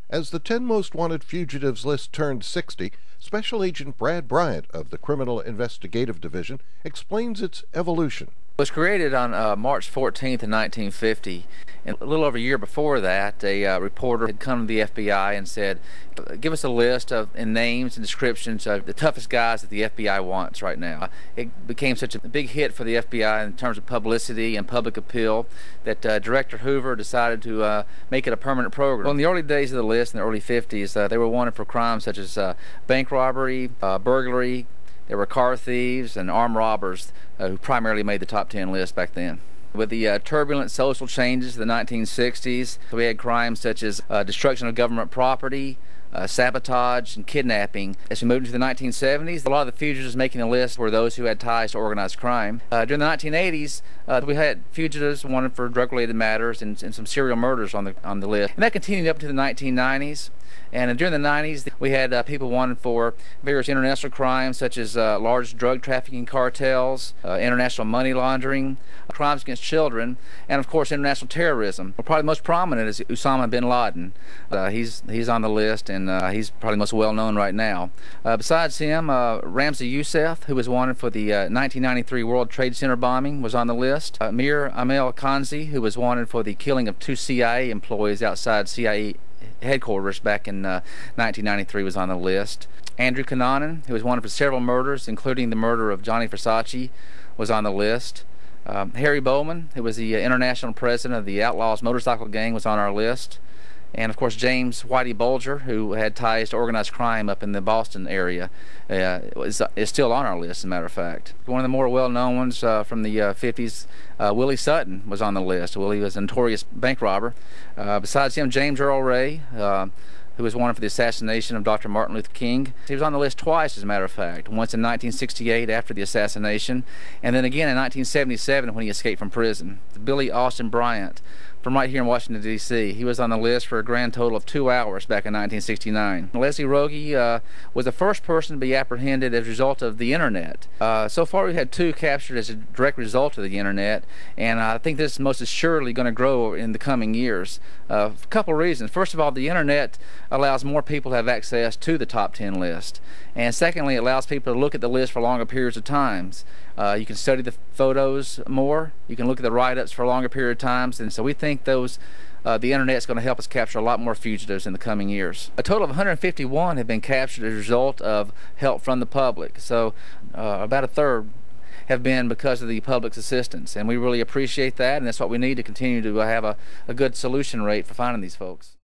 As the 10 most wanted fugitives list turned 60, Special Agent Brad Bryant of the Criminal Investigative Division explains its evolution. It was created on March 14th in 1950, and a little over a year before that, a reporter had come to the FBI and said, give us a list of names and descriptions of the toughest guys that the FBI wants right now. It became such a big hit for the FBI in terms of publicity and public appeal that Director Hoover decided to make it a permanent program. Well, in the early days of the list, in the early 50s, they were wanted for crimes such as bank robbery, burglary. There were car thieves and armed robbers who primarily made the top 10 list back then. With the turbulent social changes of the 1960s, we had crimes such as destruction of government property, sabotage, and kidnapping. As we moved into the 1970s, a lot of the fugitives making the list were those who had ties to organized crime. During the 1980s, we had fugitives wanted for drug-related matters and some serial murders on the list. And that continued up to the 1990s. And during the 90s, we had people wanted for various international crimes such as large drug trafficking cartels, international money laundering, crimes against children, and of course international terrorism. Probably most prominent is Osama bin Laden. He's on the list, and he's probably most well known right now. Besides him, Ramzi Youssef, who was wanted for the 1993 World Trade Center bombing, was on the list. Mir Amel Khanzi, who was wanted for the killing of 2 CIA employees outside CIA headquarters back in 1993, was on the list. Andrew Cunanan, who was wanted for several murders, including the murder of Johnny Versace, was on the list. Harry Bowman, who was the international president of the Outlaws Motorcycle Gang, was on our list. And of course James Whitey Bulger, who had ties to organized crime up in the Boston area, is still on our list, as a matter of fact. One of the more well-known ones from the 50s, Willie Sutton, was on the list. Willie was a notorious bank robber. Besides him, James Earl Ray, who was wanted for the assassination of Dr. Martin Luther King. He was on the list twice, as a matter of fact. Once in 1968 after the assassination, and then again in 1977 when he escaped from prison. Billy Austin Bryant, from right here in Washington, D.C. He was on the list for a grand total of 2 hours back in 1969. Leslie Rogie was the first person to be apprehended as a result of the internet. So far we've had 2 captured as a direct result of the internet, and I think this is most assuredly going to grow in the coming years. A couple of reasons. First of all, the internet allows more people to have access to the top 10 list. And secondly, it allows people to look at the list for longer periods of times. You can study the photos more, you can look at the write-ups for a longer period of times, and so we think the internet is going to help us capture a lot more fugitives in the coming years. A total of 151 have been captured as a result of help from the public, so about a third have been because of the public's assistance, and we really appreciate that, and that's what we need to continue to have a good solution rate for finding these folks.